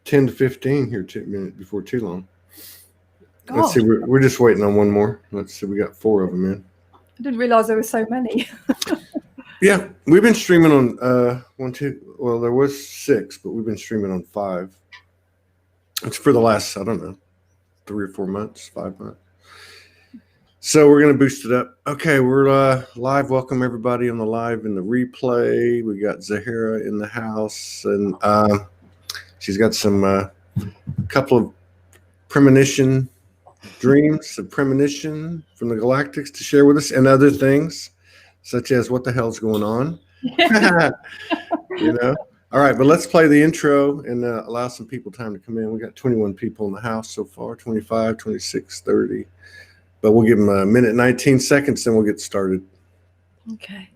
10 to 15 here, 2 minutes before too long. God. Let's see, we're just waiting on one more. Let's see, we got 4 of them in. I didn't realize there were so many. Yeah, we've been streaming on 1, 2. Well, there was 6, but we've been streaming on 5. It's for the last, I don't know, 3 or 4 months, 5 months. So we're going to boost it up. Okay, we're live. Welcome everybody on the live and the replay. We got Zahara in the house, and she's got some couple of premonition dreams, a premonition from the Galactics to share with us, and other things such as what the hell's going on. You know. All right, but let's play the intro and allow some people time to come in. We got 21 people in the house so far, 25, 26, 30. But we'll give them a minute and 19 seconds, then we'll get started. Okay.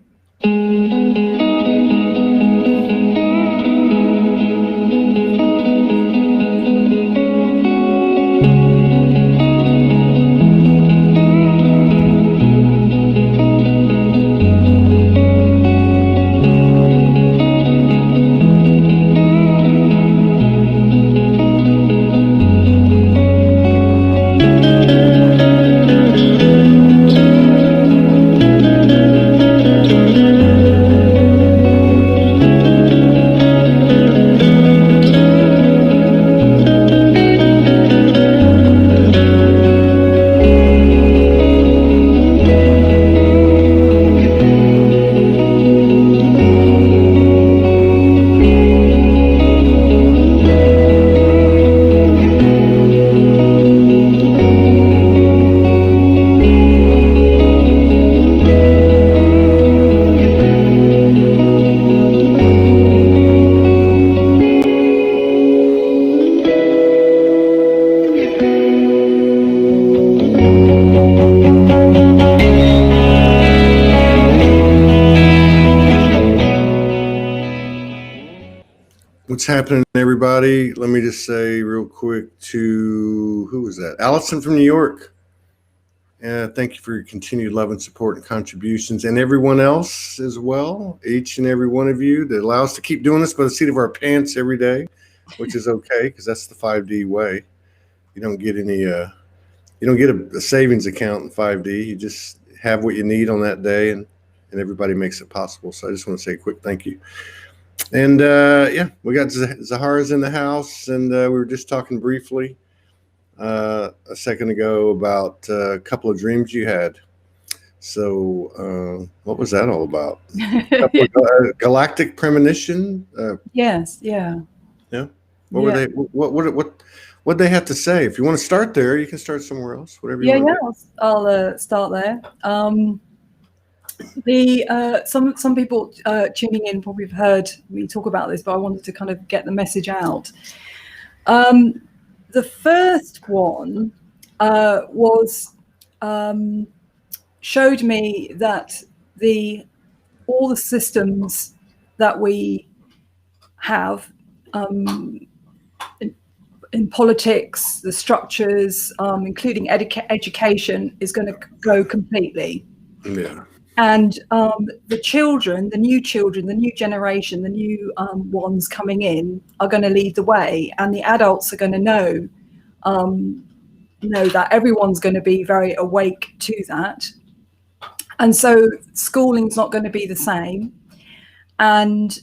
What's happening, everybody? Let me just say real quick to, who was that? Allison from New York. Thank you for your continued love and support and contributions, and everyone else as well, each and every one of you that allow us to keep doing this by the seat of our pants every day, which is okay, because that's the 5D way. You don't get any, you don't get a savings account in 5D. You just have what you need on that day, and everybody makes it possible. So I just want to say a quick thank you. And yeah, we got Zahara's in the house, and we were just talking briefly a second ago about a couple of dreams you had. So what was that all about? Galactic premonition? Yes, yeah. Yeah. What were they? What they have to say? If you want to start there, you can start somewhere else. Whatever you want. Yeah, I'll start there. Some people tuning in probably have heard me talk about this, but I wanted to kind of get the message out. The first one was showed me that all the systems that we have in politics, the structures, including education, is going to go completely. Yeah. And the children, the new generation, the new ones coming in are going to lead the way, and the adults are going to know that everyone's going to be very awake to that. And so schooling's not going to be the same. And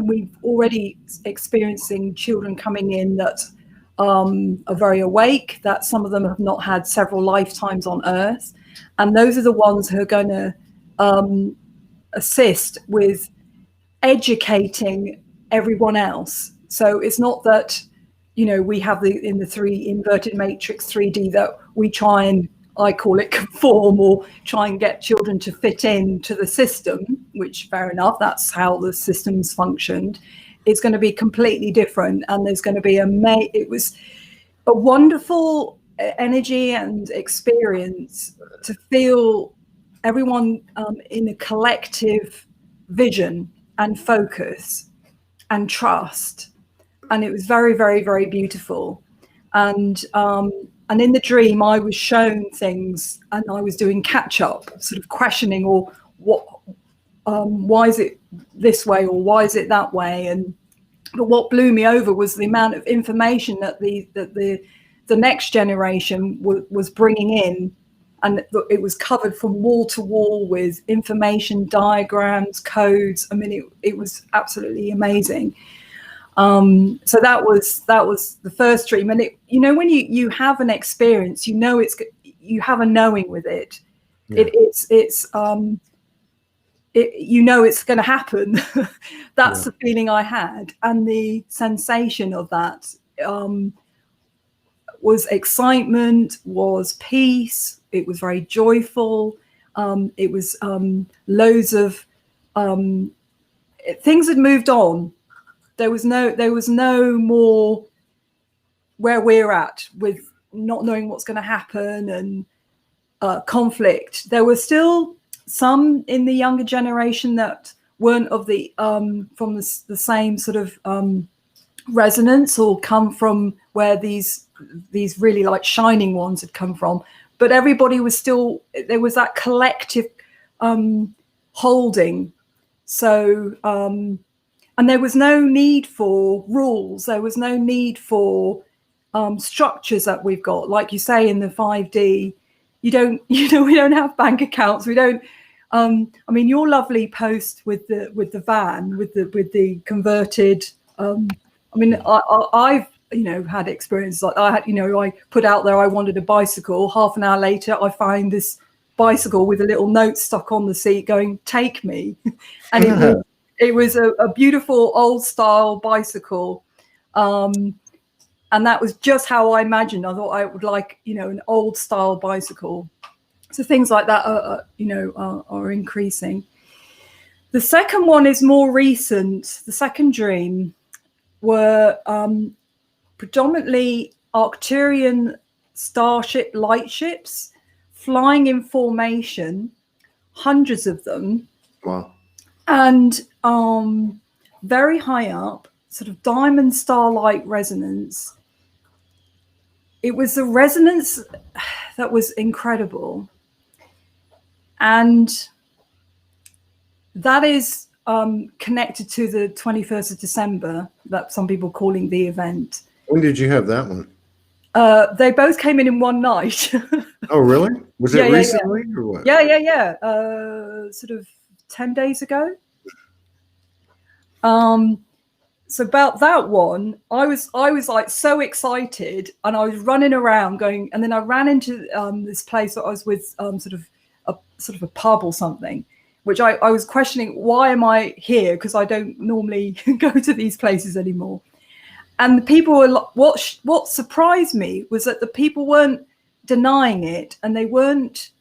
we've already experiencing children coming in that are very awake, that some of them have not had several lifetimes on Earth. And those are the ones who are going to assist with educating everyone else. So it's not that, we have in the 3 inverted matrix 3D that we try and, I call it, conform or try and get children to fit in to the system, which fair enough, that's how the system's functioned. It's going to be completely different. And there's going to be it was a wonderful energy and experience to feel everyone in a collective vision and focus and trust, and it was very, very, very beautiful. And in the dream I was shown things, and I was doing catch up, sort of questioning, why is it this way, or why is it that way, and But what blew me over was the amount of information that the next generation was bringing in, and it was covered from wall to wall with information, diagrams, codes. I mean, it was absolutely amazing. So that was the first dream. And when you have an experience, you have a knowing with it. Yeah. It's going to happen. That's the feeling I had, and the sensation of that was excitement, was peace. It was very joyful. It was loads of things had moved on. There was no more where we're at with not knowing what's going to happen and conflict. There were still some in the younger generation that weren't of the from the same sort of resonance, or come from where these really like shining ones had come from. But everybody was still, there was that collective holding. So and there was no need for rules. There was no need for structures that we've got. Like you say, in the 5D, we don't have bank accounts. We don't. I mean, your lovely post with the van, with the converted. I mean, I've had experiences like I had. I put out there I wanted a bicycle. Half an hour later, I find this bicycle with a little note stuck on the seat going, "Take me," and it was a beautiful old style bicycle. And that was just how I imagined. I thought I would like, an old style bicycle. So things like that are increasing. The second one is more recent. The second dream were predominantly Arcturian starship lightships flying in formation, hundreds of them. Wow. And very high up, sort of diamond star-like resonance. It was the resonance that was incredible. And that is connected to the 21st of December, that some people calling the event. When did you have that one? They both came in one night. Oh, really? Was it recently or what? Yeah. Sort of 10 days ago. So about that one, I was like so excited, and I was running around going, and then I ran into this place that I was with, sort of a pub or something, which I was questioning, why am I here? Because I don't normally go to these places anymore. And the people were, what surprised me was that the people weren't denying it, and they weren't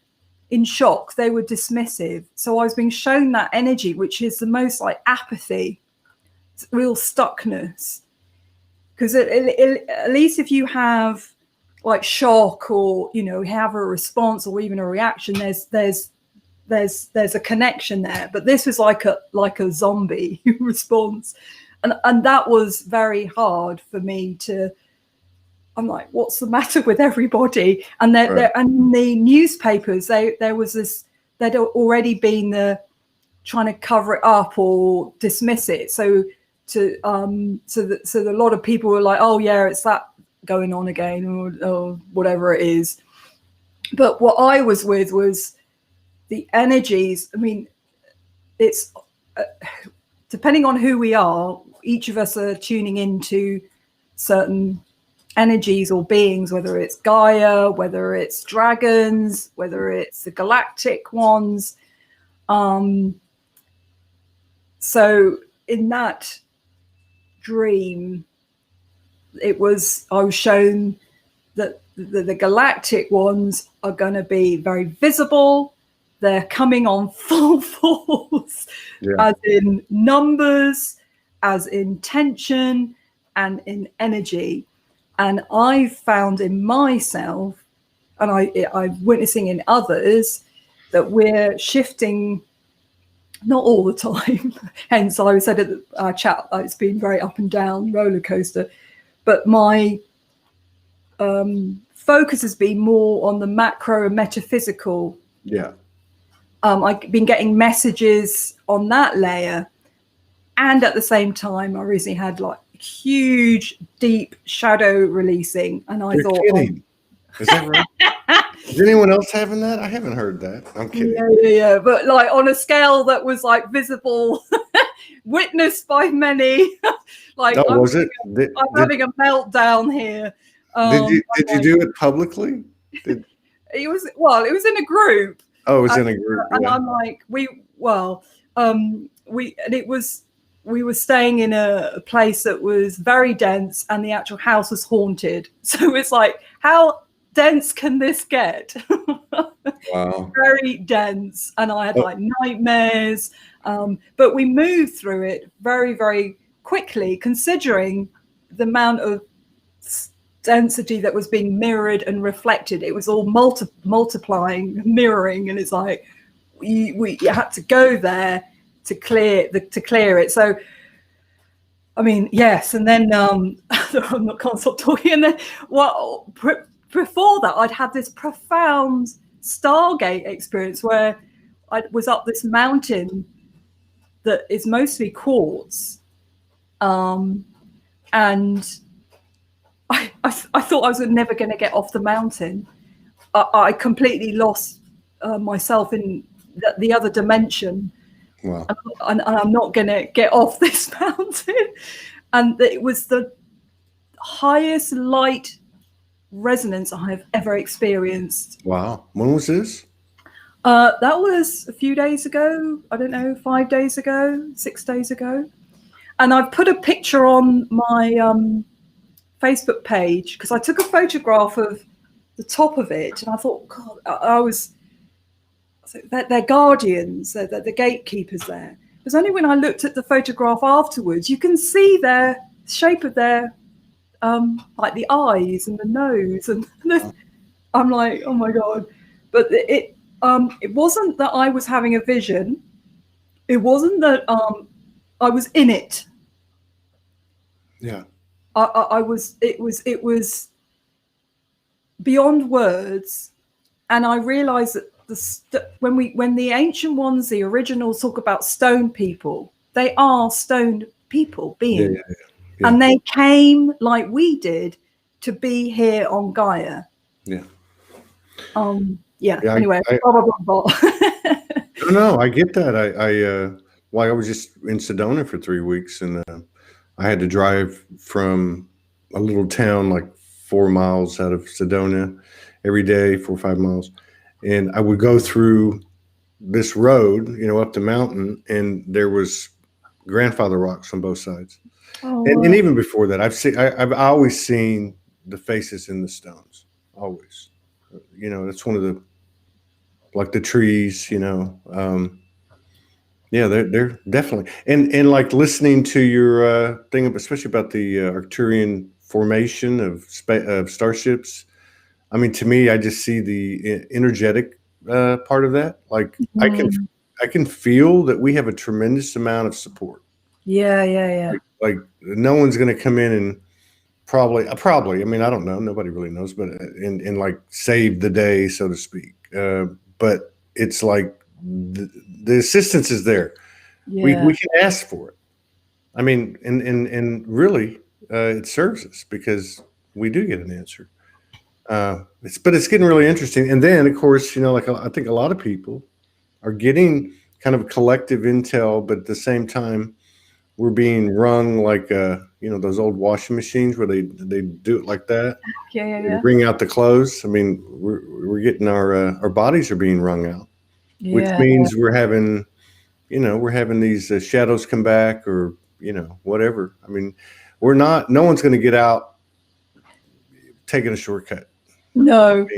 in shock. They were dismissive. So I was being shown that energy, which is the most like apathy, real stuckness. Because at least if you have like shock, or have a response or even a reaction, there's a connection there. But this was like a zombie response, and that was very hard for me to. I'm like, what's the matter with everybody? And and the newspapers, there was this. There'd already been trying to cover it up or dismiss it. So a lot of people were like, oh yeah, it's that going on again, or whatever it is. But what I was with was the energies. I mean, it's depending on who we are, each of us are tuning into certain energies or beings, whether it's Gaia, whether it's dragons, whether it's the galactic ones. So in that dream, I was shown that the galactic ones are going to be very visible. They're coming on full force, as in numbers, as in tension, and in energy. And I found in myself, and I'm witnessing in others, that we're shifting, not all the time. Hence, I said at our chat, it's been very up and down roller coaster. But my focus has been more on the macro and metaphysical. Yeah. I've been getting messages on that layer. And at the same time, I recently had like huge, deep shadow releasing. And I You're thought, kidding. Is that right? Is anyone else having that? I haven't heard that. I'm kidding. Yeah. But like on a scale that was like visible, witnessed by many. Like, Oh, was it? I'm having a meltdown here. Did you do it publicly? It was in a group. Oh, it was in a group. And Yeah. I'm like, we were staying in a place that was very dense, and the actual house was haunted. So it's like, how dense can this get? Wow. Very dense. And I had like nightmares. But we moved through it very, very quickly, considering the amount of density that was being mirrored and reflected. It was all multiplying, mirroring, and it's like we had to go there to clear it. So I mean, yes. And then can't stop talking. And then before that, I'd had this profound Stargate experience where I was up this mountain that is mostly quartz, and I thought I was never going to get off the mountain. I completely lost myself in the other dimension. Wow. And I'm not going to get off this mountain. And it was the highest light resonance I have ever experienced. Wow. When was this? That was a few days ago. I don't know, 5 days ago, 6 days ago. And I've put a picture on my Facebook page because I took a photograph of the top of it, and I thought, God, they're guardians, they're the gatekeepers there. It was only when I looked at the photograph afterwards, you can see their shape of their like the eyes and the nose, and I'm like, oh my God. But it wasn't that I was having a vision. It wasn't that I was in it. Yeah. It was beyond words. And I realized that when the ancient ones, the originals, talk about stone people, they are stone people beings. Yeah. And they came like we did to be here on Gaia. Yeah. Anyway, blah, blah, blah. No, I get that. I was just in Sedona for 3 weeks, and I had to drive from a little town like 4 miles out of Sedona every day, 4 or 5 miles. And I would go through this road, up the mountain, and there was grandfather rocks on both sides. Oh, and even before that, I've always seen the faces in the stones. Always. That's one of the, like the trees, they're definitely, and like listening to your thing, especially about the Arcturian formation of starships. I mean, to me, I just see the energetic part of that. Like I can feel that we have a tremendous amount of support. Yeah. Like no one's going to come in and probably. I mean, I don't know. Nobody really knows, but and like save the day, so to speak. But it's like the assistance is there. Yeah. We can ask for it. I mean, and really, it serves us because we do get an answer. But it's getting really interesting. And then, of course, like I think a lot of people are getting kind of collective intel, but at the same time, we're being rung like those old washing machines where they do it like that. Yeah. Bring out the clothes. I mean, we're getting our bodies are being wrung out, which means we're having these shadows come back, or whatever. I mean, no one's going to get out taking a shortcut. No.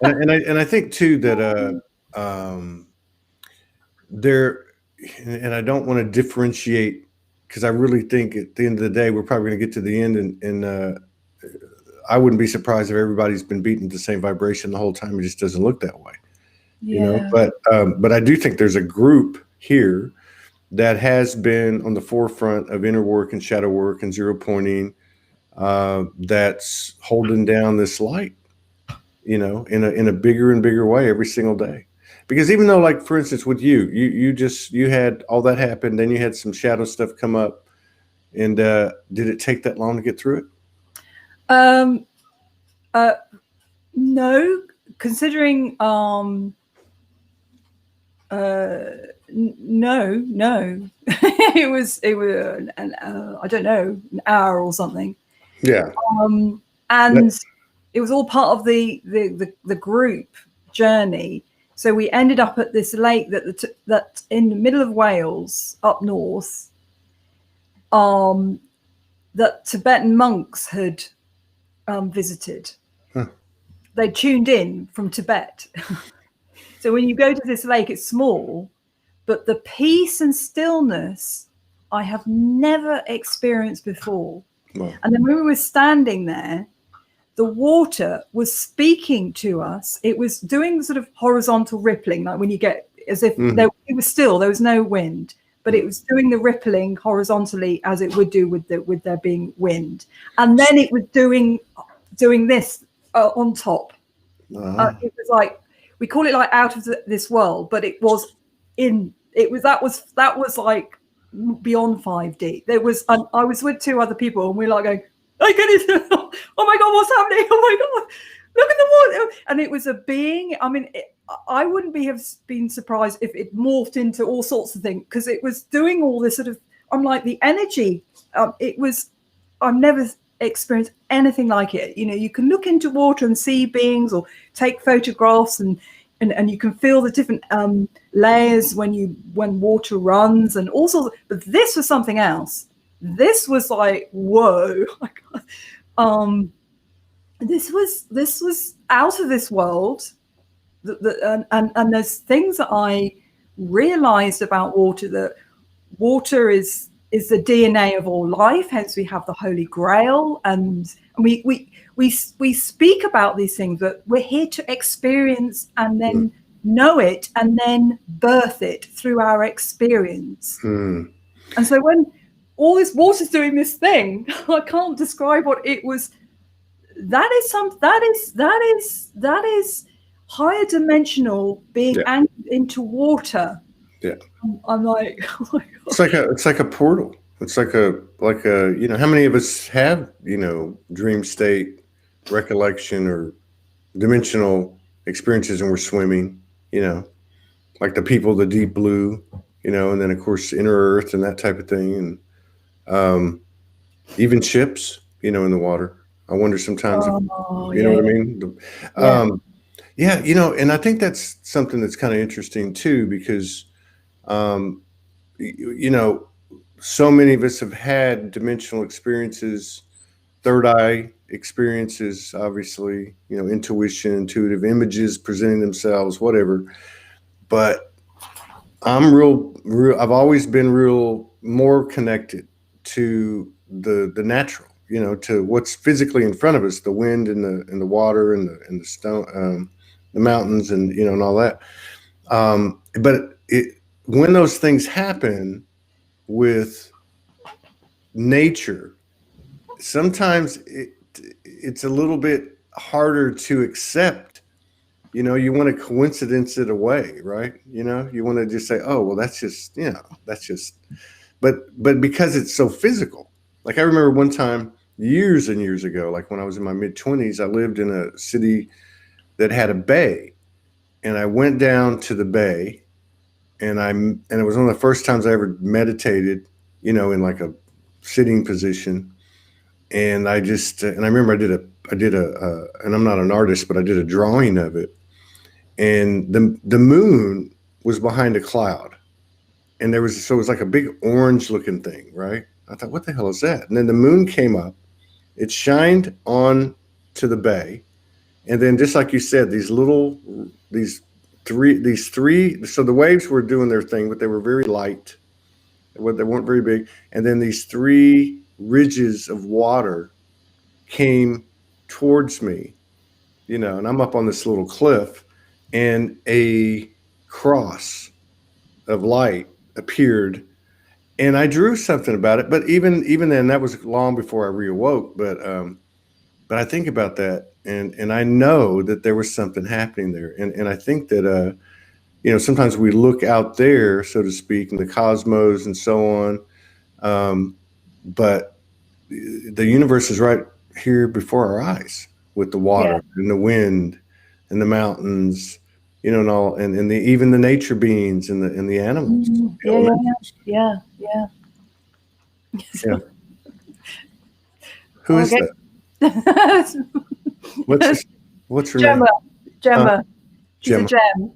and I think too that and I don't want to differentiate, because I really think at the end of the day, we're probably going to get to the end, and I wouldn't be surprised if everybody's been beating the same vibration the whole time. It just doesn't look that way, But I do think there's a group here that has been on the forefront of inner work and shadow work and zero pointing, that's holding down this light, in a bigger and bigger way every single day. Because even though, like, for instance, with you had all that happen, then you had some shadow stuff come up, and did it take that long to get through it? No, considering no. it was I don't know, an hour or something. Yeah. And it was all part of the group journey. So we ended up at this lake that in the middle of Wales, up north, that Tibetan monks had visited. Huh. They tuned in from Tibet. So when you go to this lake, it's small, but the peace and stillness I have never experienced before. Wow. And then when we were standing there, the water was speaking to us. It was doing sort of horizontal rippling, like when you get as if it was still, there was no wind, but it was doing the rippling horizontally as it would do with there being wind. And then it was doing this on top. It was like, we call it like out of this world, but it was that was like beyond 5D. There was, I was with two other people, and we were like going, I get it. Oh my God, what's happening? Oh my God, look at the water. And it was a being. I mean, I wouldn't have been surprised if it morphed into all sorts of things, because it was doing all this sort of, I'm like, the energy. It was, I've never experienced anything like it. You know, you can look into water and see beings, or take photographs, and you can feel the different layers when water runs and all sorts. But this was something else. This was like, whoa. This was out of this world. And there's things that I realized about water, that water is the DNA of all life. Hence we have the Holy Grail, and we speak about these things, but we're here to experience and then know it and then birth it through our experience. And so when all this water's doing this thing, I can't describe what it was. That is higher dimensional, being anchored into water. Yeah. I'm like, oh my God. It's like a portal. It's like a you know, how many of us have, you know, dream state, recollection, or dimensional experiences, and we're swimming, you know, like the people, the deep blue, you know, and then of course inner earth and that type of thing, and even ships, you know, in the water. I wonder sometimes, you know what I mean? Yeah, you know, and I think that's something that's kind of interesting too, because, you know, so many of us have had dimensional experiences, third eye experiences, obviously, you know, intuition, intuitive images presenting themselves, whatever. But I'm I've always been more connected to the natural, you know, to what's physically in front of us, the wind and the water and the stone, the mountains, and, you know, and all that. But when those things happen with nature, sometimes it's a little bit harder to accept. You know, you want to coincidence it away, right? You know, you want to just say, oh, well, that's just, you know, that's just, but because it's so physical. Like I remember one time years and years ago, like when I was in my mid-20s, I lived in a city that had a bay, and I went down to the bay, and it was one of the first times I ever meditated, you know, in like a sitting position. And I just, and I remember I did a, and I'm not an artist, but I did a drawing of it. And the moon was behind a cloud, and so it was like a big orange looking thing, right? I thought, what the hell is that? And then the moon came up, it shined on to the bay. And then just like you said, these three, so the waves were doing their thing, but they were very light. They weren't very big. And then these three ridges of water came towards me, you know, and I'm up on this little cliff, and a cross of light appeared, and I drew something about it. But even then, that was long before I reawoke. But I think about that, and I know that there was something happening there, and I think that sometimes we look out there, so to speak, in the cosmos and so on. But the universe is right here before our eyes, with the water and the wind and the mountains, and all, and even the nature beings and the animals. Yeah. Who is that? What's her name? Gemma. She's Gemma. a gem.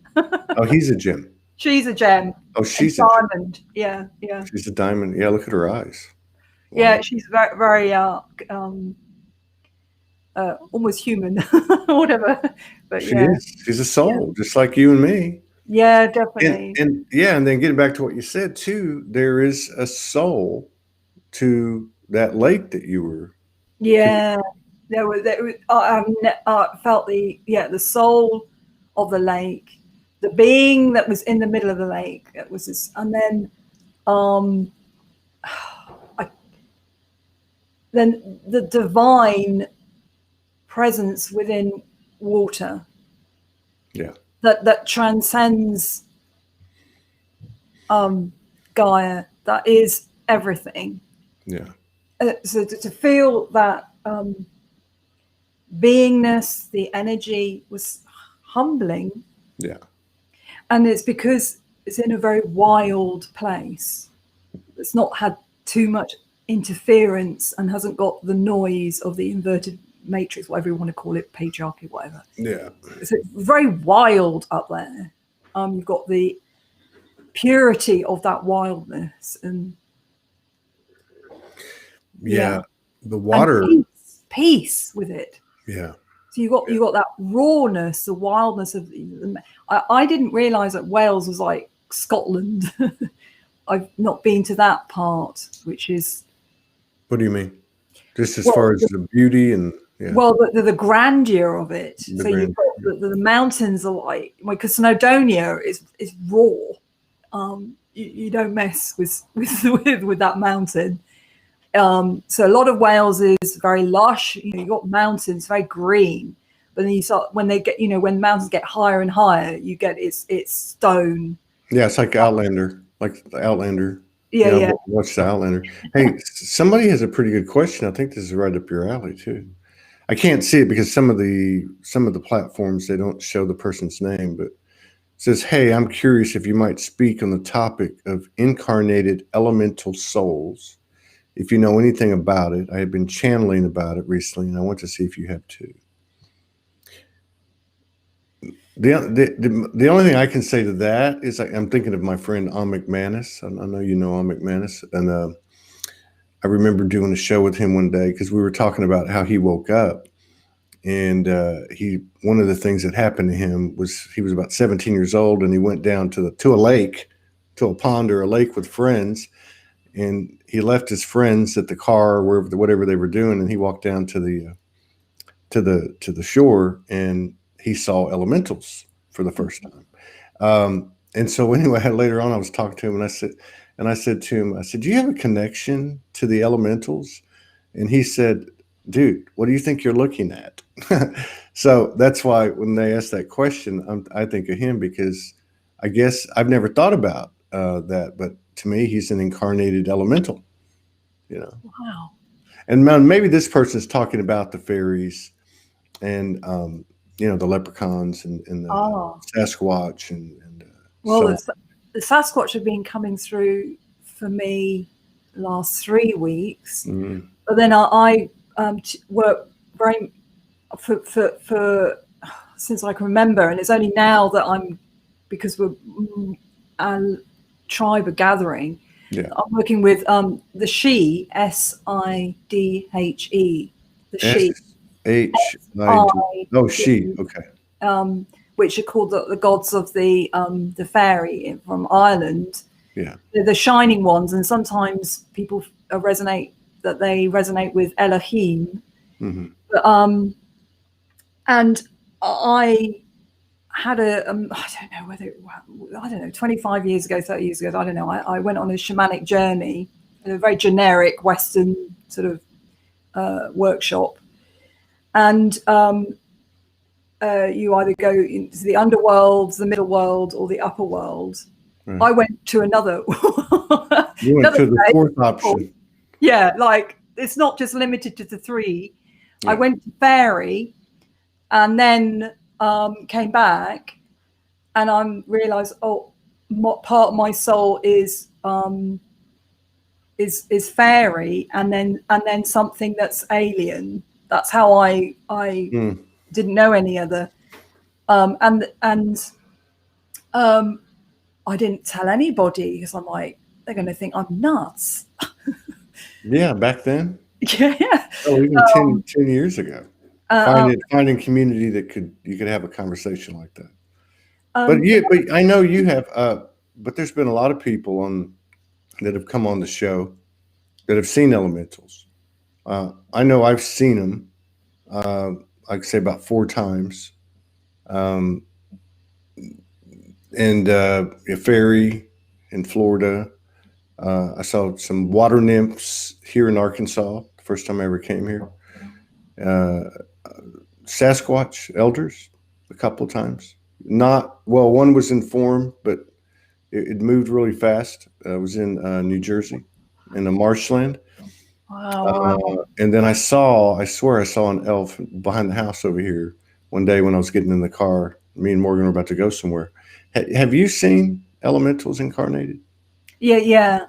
Oh, he's a gem. She's a gem. Oh, she's a a diamond. Yeah. She's a diamond. Yeah, look at her eyes. Wow. Yeah, she's very, very almost human, or whatever. But she is. She's a soul, just like you and me. Yeah, definitely. And then getting back to what you said too, there is a soul to that lake that you were. Yeah, I felt the soul of the lake, the being that was in the middle of the lake. It was this, and then then the divine presence within water. Yeah. That transcends Gaia. That is everything. Yeah. So to feel that beingness, the energy was humbling. Yeah. And it's because it's in a very wild place. It's not had too much interference and hasn't got the noise of the inverted matrix, whatever you want to call it, patriarchy, whatever. Yeah. It's very wild up there. You've got the purity of that wildness and the water, and peace with it. Yeah. So you got that rawness, the wildness of. I didn't realize that Wales was like Scotland. I've not been to that part, which is. What do you mean? Just as far as the beauty and. Yeah. Well, the grandeur of it. You've got the mountains are like, because Snowdonia is raw. You don't mess with that mountain. So a lot of Wales is very lush. You've got mountains, very green. But then you start when mountains get higher and higher, you get it's stone. Yeah, it's like Outlander, Yeah. Watch the Outlander. Hey, somebody has a pretty good question. I think this is right up your alley too. I can't see it because some of the platforms, they don't show the person's name, but it says, "Hey, I'm curious if you might speak on the topic of incarnated elemental souls. If you know anything about it, I have been channeling about it recently, and I want to see if you have too." The only thing I can say to that is I'm thinking of my friend Om McManus. I know you know Om McManus, and I remember doing a show with him one day because we were talking about how he woke up, and one of the things that happened to him was he was about 17 years old, and he went down to a lake, to a pond or a lake with friends, and he left his friends at the car or whatever they were doing, and he walked down to the shore, and he saw elementals for the first time. And so anyway, later on I was talking to him, and I said to him, "Do you have a connection to the elementals?" And he said, "Dude, what do you think you're looking at?" So that's why when they ask that question, I think of him, because I guess I've never thought about that, but to me, he's an incarnated elemental, Wow. And maybe this person is talking about the fairies and, the leprechauns and the Sasquatch and the Sasquatch have been coming through for me the last 3 weeks, but then I work very for since I can remember, and it's only now that because we're a tribe, a gathering. Yeah. I'm working with the She, SIDHE, the She. Oh, she. Okay. Which are called the gods of the fairy from Ireland. Yeah. They're the shining ones, and sometimes people resonate with Elohim. Mm-hmm. But, and I had I don't know, 25 years ago, 30 years ago, I don't know. I went on a shamanic journey, a very generic Western sort of workshop. And you either go into the underworld, the middle world, or the upper world. Right. I went to another. You went to the fourth option. Yeah, like it's not just limited to the three. Yeah. I went to fairy, and then came back, and I realized, oh, part of my soul is fairy, and then something that's alien. That's how I didn't know any other, and I didn't tell anybody because I'm like, they're going to think I'm nuts. Yeah, back then. Yeah. Oh, even 10 years ago. Finding community that you could have a conversation like that. But I know you have. But there's been a lot of people that have come on the show that have seen elementals. I know I've seen them. I'd say about 4 times. And a fairy in Florida. I saw some water nymphs here in Arkansas. The first time I ever came here. Sasquatch elders a couple of times. One was in form, but it moved really fast. I was in New Jersey in a marshland. Wow. And then I swear I saw an elf behind the house over here one day when I was getting in the car. Me and Morgan were about to go somewhere. Have you seen elementals incarnated? Yeah.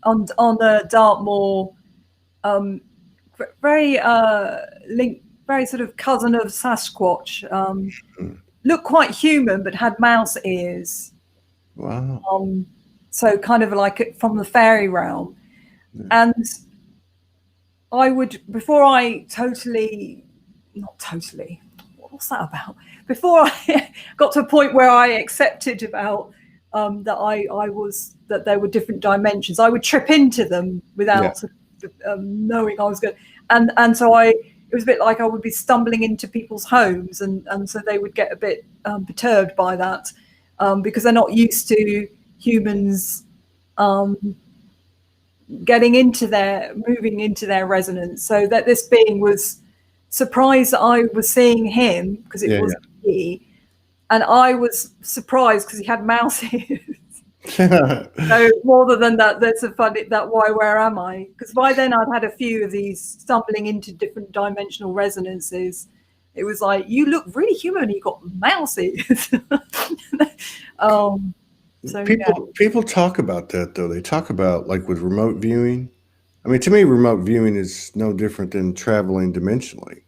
On the Dartmoor, very very sort of cousin of Sasquatch. Looked quite human, but had mouse ears. Wow. So kind of like from the fairy realm. Yeah. And I would, before I what's that about? Before I got to a point where I accepted about that there were different dimensions, I would trip into them without knowing I was going. And so it was a bit like I would be stumbling into people's homes, and so they would get a bit perturbed by that because they're not used to humans moving into their resonance. So that this being was surprised that I was seeing him because it was he, and I was surprised because he had mouse ears. So more than that, that's a funny that where am I? Because by then I'd had a few of these stumbling into different dimensional resonances. It was like, you look really human, you got mouse ears. So people talk about that though. They talk about like with remote viewing. I mean, to me, remote viewing is no different than traveling dimensionally.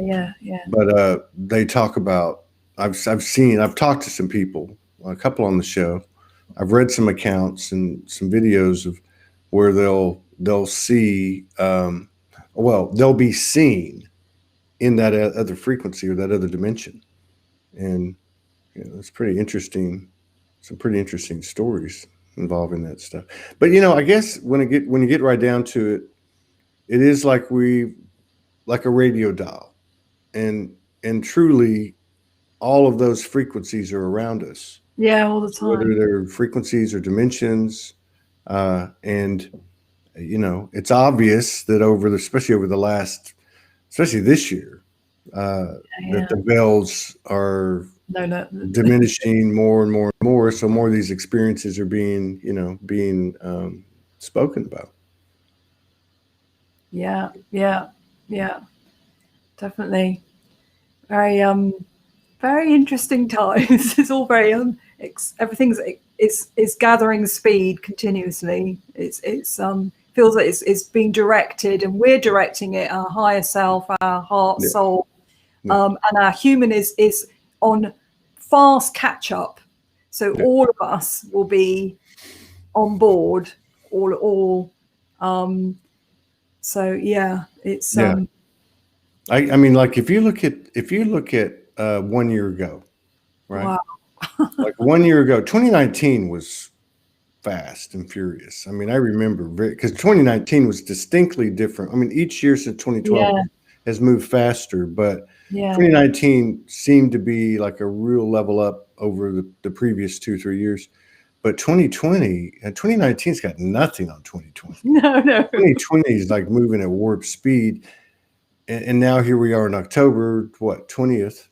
Yeah. But they talk about. I've talked to some people, a couple on the show. I've read some accounts and some videos of where they'll see, they'll be seen in that other frequency or that other dimension, and it's pretty interesting. Some pretty interesting stories involving that stuff. But I guess when you get right down to it, it is like a radio dial, and truly, all of those frequencies are around us. Yeah, all the time. Whether they're frequencies or dimensions, and it's obvious that especially this year, that the veils are diminishing more and more and more. So more of these experiences are being spoken about. Yeah, definitely. Very interesting times. It's all very everything's is gathering speed continuously. It's feels like it's being directed, and we're directing it. Our higher self, our heart, soul, and our human is on fast catch up. So all of us will be on board. All. So it's. I mean, like if you look at 1 year ago, right? Wow. Like 1 year ago, 2019 was fast and furious. I mean, I remember because 2019 was distinctly different. I mean, each year since 2012 has moved faster, but 2019 seemed to be like a real level up over the previous 2-3 years. But 2020 and 2019's got nothing on 2020. No. 2020 is like moving at warp speed. and now here we are in October, what, 20th,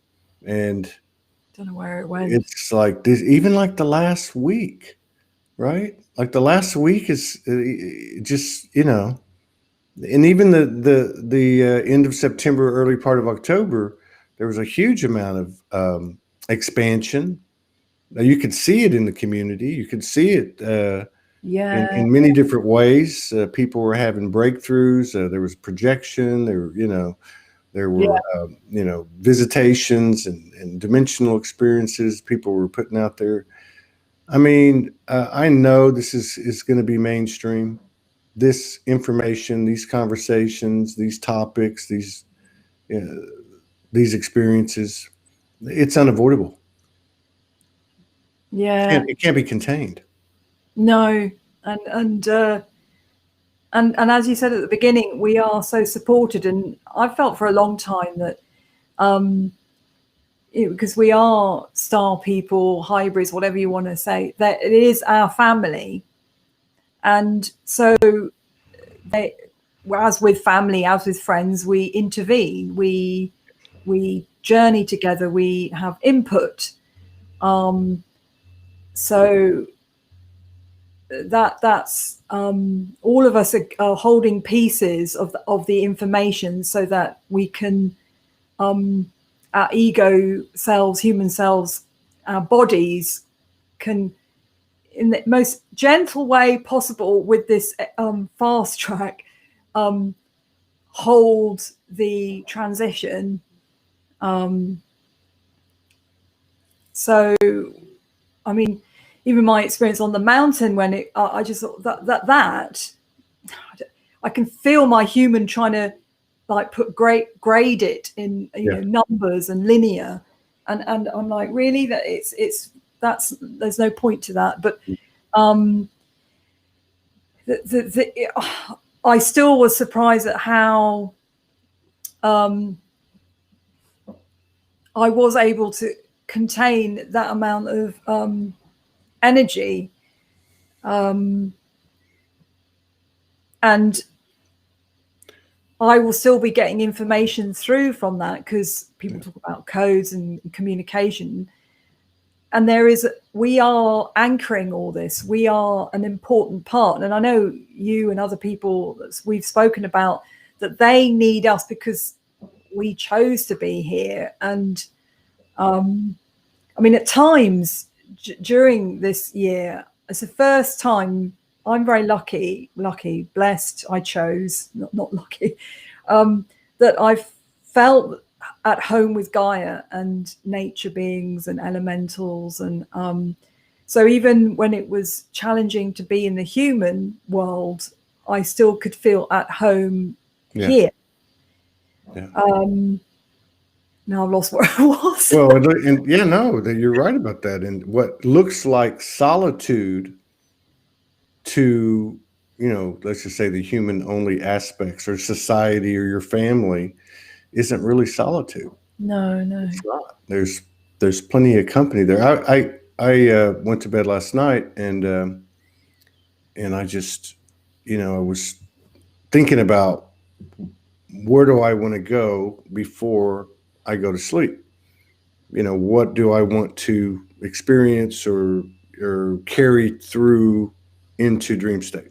and Don't know where it went. it's like this, even like the last week, right? Like the last week is just, and even the end of September, early part of October, there was a huge amount of expansion. Now you could see it in the community. You could see it Yeah. in many different ways. People were having breakthroughs. There was projection. There were visitations and dimensional experiences people were putting out there. I mean, I know this is going to be mainstream. This information, these conversations, these topics, these experiences, it's unavoidable. Yeah. It can't be contained. No. And as you said at the beginning, we are so supported, and I've felt for a long time that because we are star people, hybrids, whatever you want to say, that it is our family. And so as with family, as with friends, we intervene, we journey together, we have input. So that's all of us are holding pieces of the information so that we can our ego selves, human selves, our bodies can, in the most gentle way possible with this fast track, hold the transition. So, I mean, even my experience on the mountain when I just thought that I can feel my human trying to like grade it in numbers and linear, and I'm like, really, that there's no point to that. But I still was surprised at how I was able to contain that amount of energy, and I will still be getting information through from that, because people talk about codes and communication, and we are anchoring all this. We are an important part, and I know you and other people that we've spoken about that they need us because we chose to be here. And I mean, at times during this year, it's the first time. I'm very lucky, blessed. I chose, not lucky, that I've felt at home with Gaia and nature beings and elementals. And so even when it was challenging to be in the human world, I still could feel at home here. Yeah. Now I've lost where I was. Well, you're right about that. And what looks like solitude to, let's just say the human only aspects or society or your family isn't really solitude. No. It's not. There's plenty of company there. I went to bed last night and I just, I was thinking about where do I want to go before I go to sleep? What do I want to experience or carry through into dream state?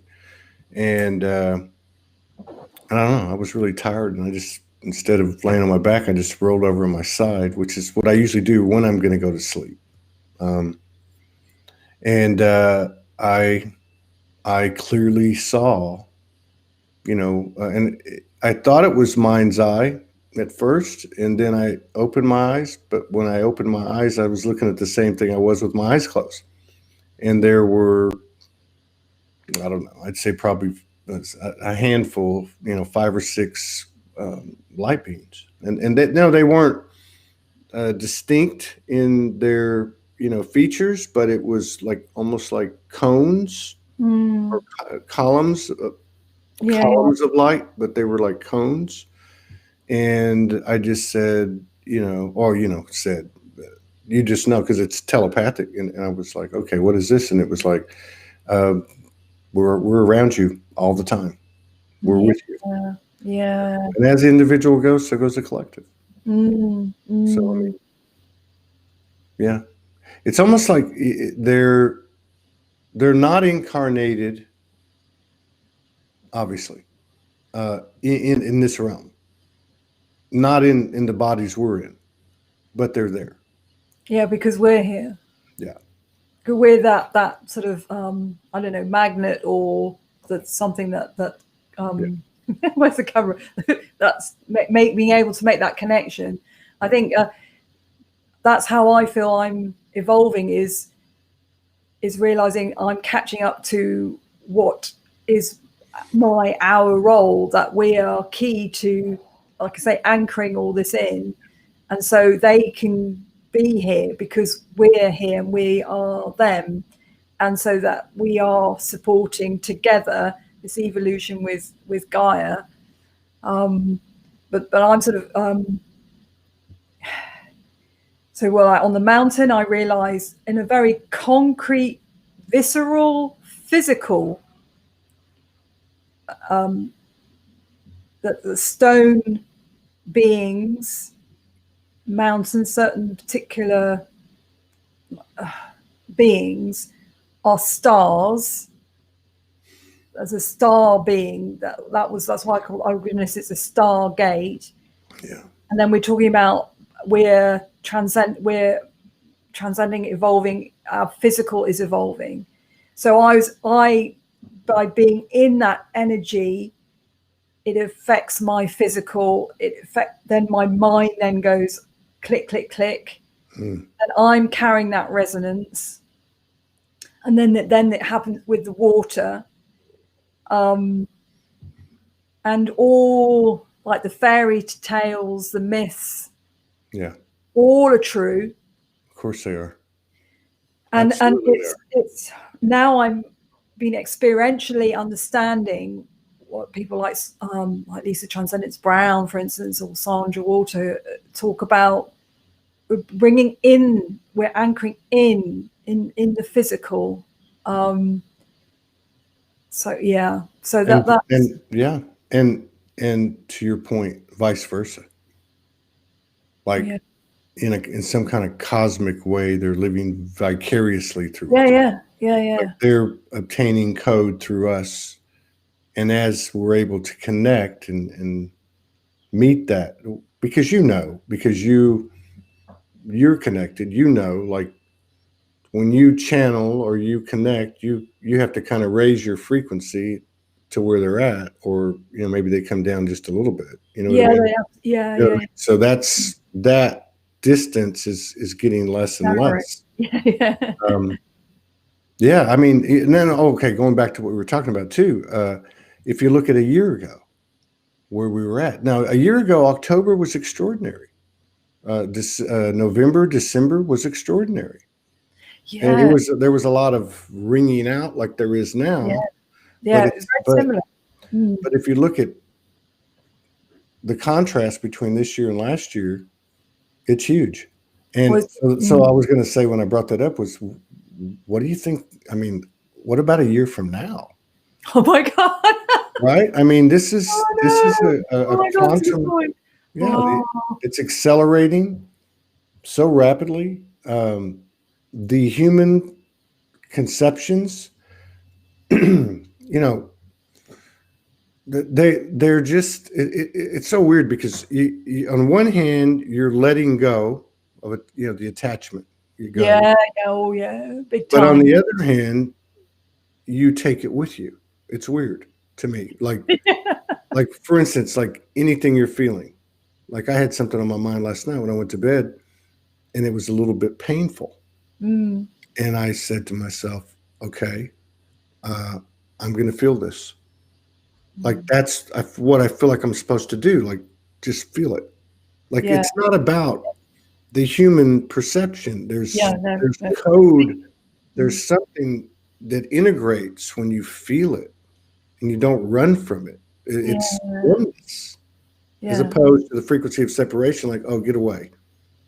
And I don't know, I was really tired, and I just, instead of laying on my back, I just rolled over on my side, which is what I usually do when I'm going to go to sleep. And I clearly saw, and I thought it was mind's eye at first, and then I opened my eyes. But when I opened my eyes, I was looking at the same thing I was with my eyes closed. And there were, I don't know, I'd say probably a handful, 5 or 6 light beams. And they weren't distinct in their, features, but it was like almost like cones or columns of light, but they were like cones. And I just said, said, you just know, because it's telepathic. And I was like, okay, what is this? And it was like, we're around you all the time. We're with you. Yeah. And as the individual goes, so goes the collective. Mm, mm. So, I mean, yeah, it's almost like they're not incarnated, obviously, in this realm, not in the bodies we're in, but they're there. Yeah, because we're here. Yeah. We're that sort of I don't know, magnet, or that's something that where's the camera? That's being able to make that connection. I think that's how I feel I'm evolving, is realizing I'm catching up to what is our role, that we are key to, like I say, anchoring all this in. And so they can be here because we're here and we are them. And so that we are supporting together this evolution with Gaia. But I'm sort of so, well, on the mountain, I realized in a very concrete, visceral, physical, that the stone beings, mountains, certain particular beings are stars. As a star being, that's why I call goodness, it's a Stargate. Yeah. And then we're talking about we're transcending, evolving. Our physical is evolving. So by being in that energy, it affects my physical. Then my mind then goes click, click, click, and I'm carrying that resonance. And then it happens with the water, and all, like the fairy tales, the myths, Yeah. all are true. Of course they are. And Absolutely it's now I'm been experientially understanding what people like Lisa Transcendence Brown, for instance, or Sandra Walter talk about. We're bringing in, we're anchoring in the physical. So yeah, so that's and yeah, and to your point, vice versa. Like, yeah. in some kind of cosmic way, they're living vicariously through us. Yeah. Like they're obtaining code through us, and as we're able to connect and meet that, because you're connected, like when you channel or you connect, you have to kind of raise your frequency to where they're at, or maybe they come down just a little bit. You know what I mean? Yeah. So that distance is getting less and less. Yeah. Yeah, I mean, and then okay, going back to what we were talking about too. If you look at a year ago, where we were at now, a year ago, October was extraordinary. November, December was extraordinary. Yeah. And there was a lot of ringing out like there is now. Yeah, it's very similar. But if you look at the contrast between this year and last year, it's huge. And so I was going to say, when I brought that up, was, what do you think? I mean, what about a year from now? Oh my God! Right? I mean, this is a quantum. Yeah, wow. it's accelerating so rapidly. The human conceptions, they're just, it's so weird, because you, on one hand, you're letting go of it, the attachment. Yeah. Oh yeah. Big time. But on the other hand, you take it with you. It's weird to me. Like for instance, like anything you're feeling. Like I had something on my mind last night when I went to bed, and it was a little bit painful. And I said to myself, okay, I'm going to feel this. Like that's what I feel like I'm supposed to do. Like, just feel it. Like it's not about the human perception. There's code. There's something that integrates when you feel it, and you don't run from it. It's oneness, as opposed to the frequency of separation. Like, oh, get away.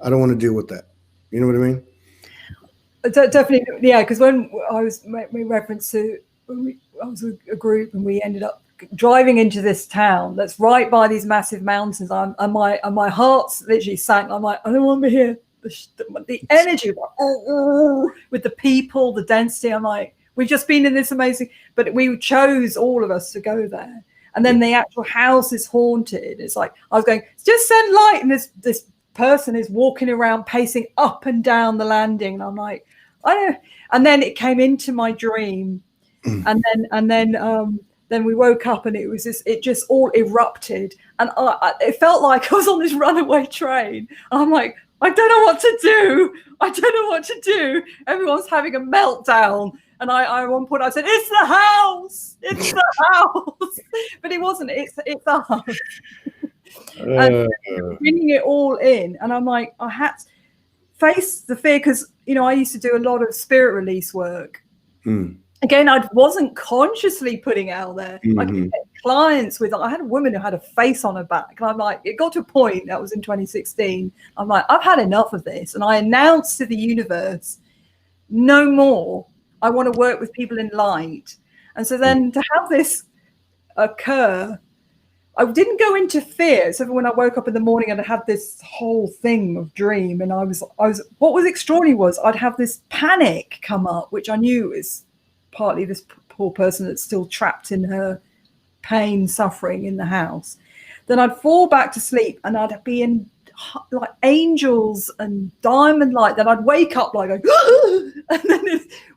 I don't want to deal with that. You know what I mean? Definitely, yeah. Because when I was making reference to, I was a group, and we ended up driving into this town that's right by these massive mountains. And my heart's literally sank. I'm like, I don't want to be here. The energy, with the people, the density. I'm like, we've just been in this amazing, but we chose, all of us, to go there. And then the actual house is haunted. It's like, I was going, just send light. And this person is walking around, pacing up and down the landing. And I'm like, I don't. And then it came into my dream. And then we woke up, and it just all erupted. And it felt like I was on this runaway train. I'm like, I don't know what to do. I don't know what to do. Everyone's having a meltdown. And I at one point I said, it's the house. It's the house. But it wasn't. It's us. And bringing it all in. And I'm like, I had to face the fear, because, I used to do a lot of spirit release work. Again, I wasn't consciously putting it out there. I could get clients with, I had a woman who had a face on her back. And I'm like, it got to a point, that was in 2016. I'm like, I've had enough of this. And I announced to the universe, no more. I want to work with people in light. And so then to have this occur, I didn't go into fear. So when I woke up in the morning and I had this whole thing of dream, and I was what was extraordinary was I'd have this panic come up, which I knew is partly this poor person that's still trapped in her pain, suffering in the house. Then I'd fall back to sleep, and I'd be in like angels and diamond light. Then I'd wake up like, and then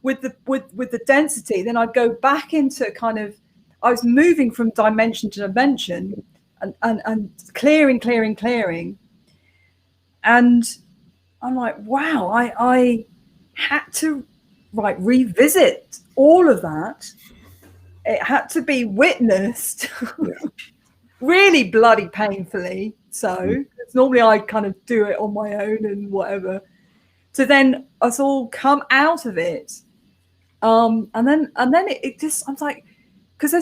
with the density, then I'd go back into kind of, I was moving from dimension to dimension, and clearing. And I'm like, wow, I had to revisit all of that. It had to be witnessed really bloody painfully. So normally I kind of do it on my own and whatever. So then us all come out of it. And then it just, I'm like, because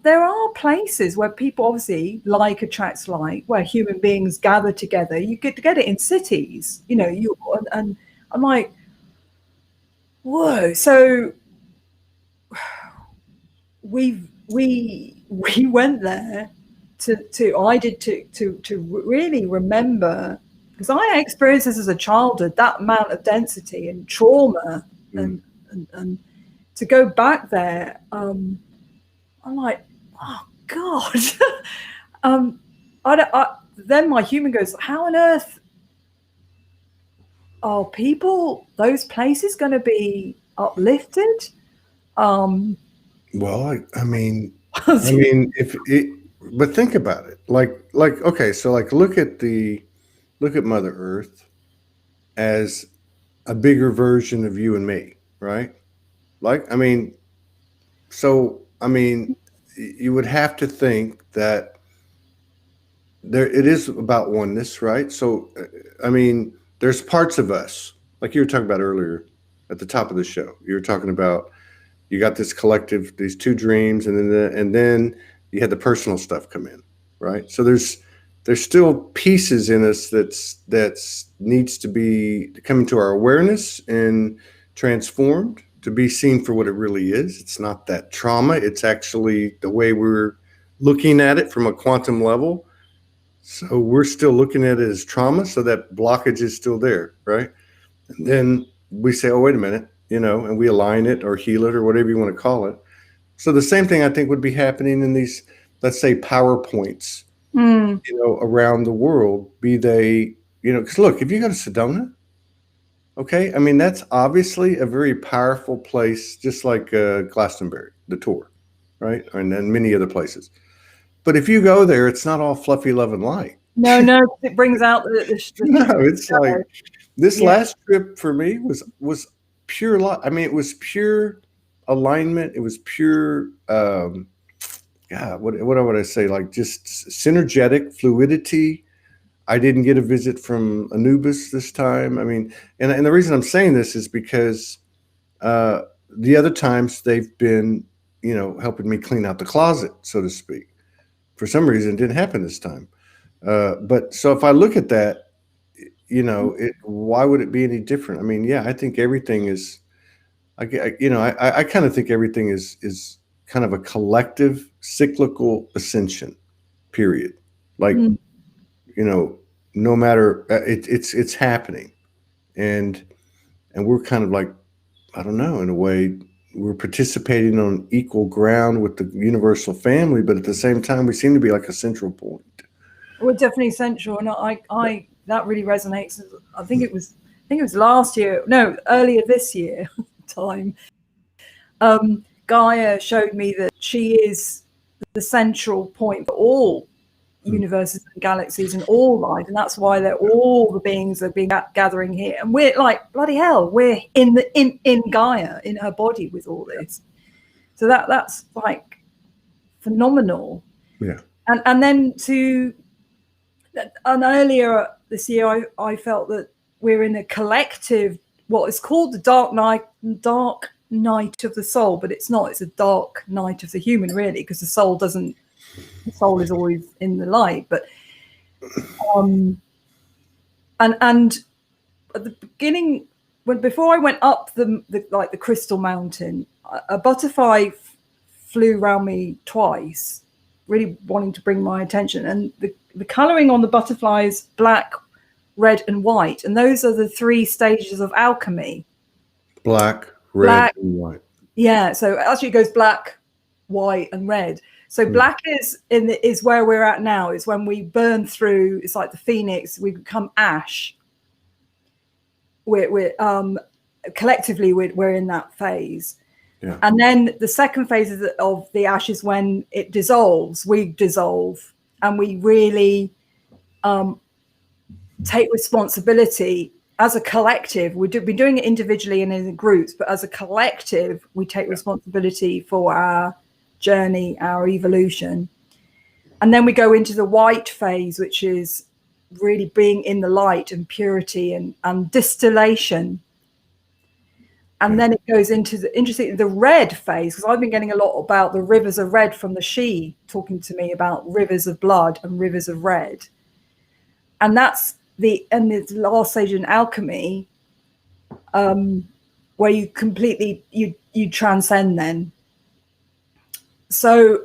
there are places where people, obviously, like attracts like, where human beings gather together. You get it in cities, and I'm like, whoa. So we went there to really remember, because I experienced this as a childhood, that amount of density and trauma, and to go back there, I'm like, oh God. Then my human goes, how on earth are people, those places, going to be uplifted? Well, I mean, but think about it. Like, okay, so like, look at Mother Earth as a bigger version of you and me, right? Like, I mean, you would have to think that it is about oneness, right? So, there's parts of us, like you were talking about earlier at the top of the show. You were talking about, you got this collective, these two dreams, and then you had the personal stuff come in, right? So there's still pieces in us that's needs to be come into our awareness and transformed to be seen for what it really is. It's not that trauma. It's actually the way we're looking at it from a quantum level. So we're still looking at it as trauma. So that blockage is still there, right? And then we say, oh, wait a minute, and we align it or heal it or whatever you want to call it. So the same thing I think would be happening in these, let's say, PowerPoints, around the world, be they, because look, if you go to Sedona, okay, that's obviously a very powerful place, just like Glastonbury, the tour, right? And then many other places. But if you go there, it's not all fluffy love and light. No, it brings out the no, it's like this last trip for me was pure light. It was pure alignment. It was pure, what would I say? Like just synergetic fluidity. I didn't get a visit from Anubis this time. And the reason I'm saying this is because the other times they've been, helping me clean out the closet, so to speak. For some reason, it didn't happen this time. But so if I look at that, why would it be any different? I think everything is, I kind of think everything is kind of a collective cyclical ascension, period. Like, you know, no matter it's happening, and we're kind of like, I don't know, in a way, we're participating on equal ground with the universal family, but at the same time, we seem to be like a central point. We're definitely central, and I that really resonates. I think it was last year, no, earlier this year time. Gaia showed me that she is the central point for all universes and galaxies and all life, and that's why they're all the beings that are being gathering here. And we're like, bloody hell, we're in Gaia, in her body with all this. So that's like phenomenal. Yeah. And then and earlier this year, I felt that we're in a collective, what is called the dark night of the soul, but it's not. It's a dark night of the human, really, because the soul is always in the light. But and at the beginning, before I went up the crystal mountain, a butterfly flew around me twice, really wanting to bring my attention. And the colouring on the butterfly is black, red, and white, and those are the 3 stages of alchemy. Black, red, and white. Yeah, so actually it goes black, white, and red. So black is where we're at now. It's when we burn through. It's like the phoenix. We become ash. We're collectively we're in that phase. Yeah. And then the second phase of the ash is when it dissolves. We dissolve, and we really take responsibility as a collective. We've been doing it individually and in groups, but as a collective, we take responsibility for our journey, our evolution. And then we go into the white phase, which is really being in the light and purity and distillation. And then it goes into the red phase, because I've been getting a lot about the rivers of red from the She, talking to me about rivers of blood and rivers of red. And that's the last stage in alchemy, where you completely you transcend then. So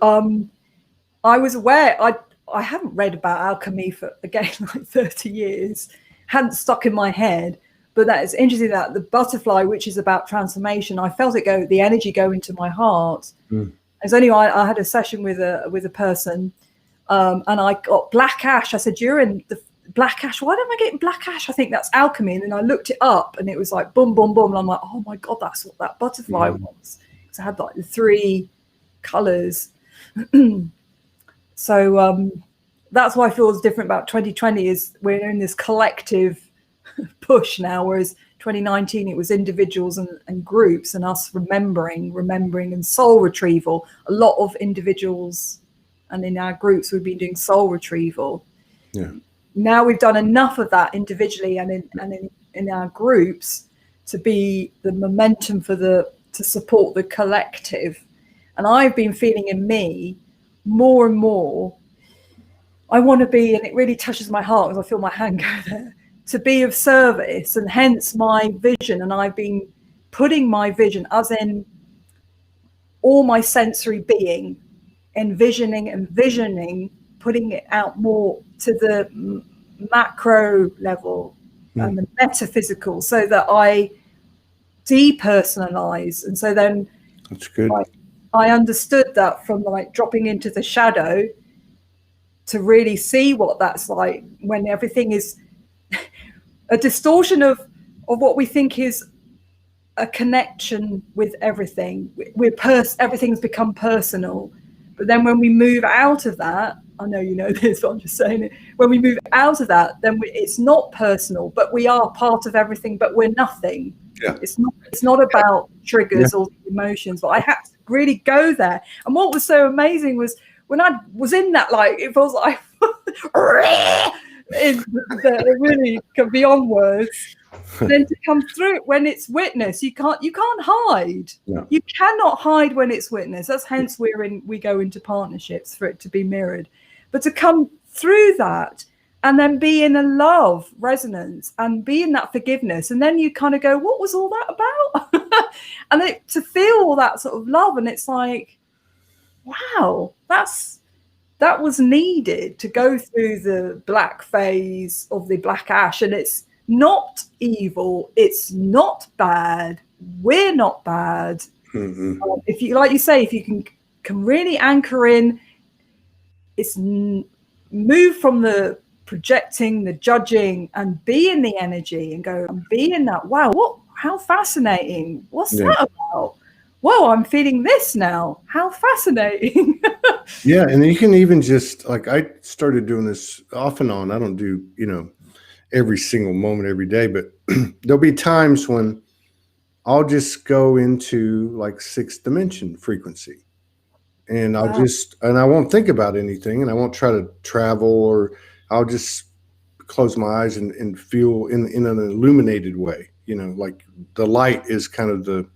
I was aware, I haven't read about alchemy for, again, like 30 years, hadn't stuck in my head, but that is interesting that the butterfly, which is about transformation, I felt the energy go into my heart. It's only I had a session with a person, and I got black ash. I said, "You're in the black ash. Why don't I get black ash? I think that's alchemy." And then I looked it up, and it was like boom, boom, boom. And I'm like, oh my God, that's what that butterfly was. So I had like the 3 colors. So that's why I feel it's different about 2020 is we're in this collective push now, whereas 2019 it was individuals and groups and us remembering and soul retrieval. A lot of individuals, and in our groups we've been doing soul retrieval. Yeah. Now we've done enough of that individually and in our groups to be the momentum to support the collective. And I've been feeling in me more and more, I want to be, and it really touches my heart because I feel my hand go there, to be of service, and hence my vision. And I've been putting my vision, as in all my sensory being, envisioning, putting it out more to the macro level and the metaphysical, so that I depersonalize. And so then that's good. I understood that from like dropping into the shadow to really see what that's like when everything is a distortion of what we think is a connection with everything. Everything's become personal. But then when we move out of that, I know you know this, but I'm just saying it. When we move out of that, then it's not personal, but we are part of everything, but we're nothing. Yeah. It's not about triggers or emotions, but I had to really go there. And what was so amazing was when I was in that, like, it feels like it really beyond words. Then to come through it when it's witness, you can't hide. No. You cannot hide when it's witness. That's hence we go into partnerships for it to be mirrored. But to come through that and then be in a love resonance and be in that forgiveness, and then you kind of go, what was all that about? And to feel all that sort of love, and it's like wow, that was needed to go through the black phase of the black ash. And it's not evil. It's not bad. We're not bad. Mm-hmm. If you, like you say, if you can really anchor in, it's move from the projecting, the judging, and be in the energy and go and be in that. Wow, how fascinating. What's that about? Whoa, I'm feeling this now. How fascinating. Yeah. And you can even just, like, I started doing this off and on. I don't do, every single moment every day, but there'll be times when I'll just go into like 6th dimension frequency, and Wow. I won't think about anything, and I won't try to travel, or I'll just close my eyes and feel in an illuminated way, like the light is kind of the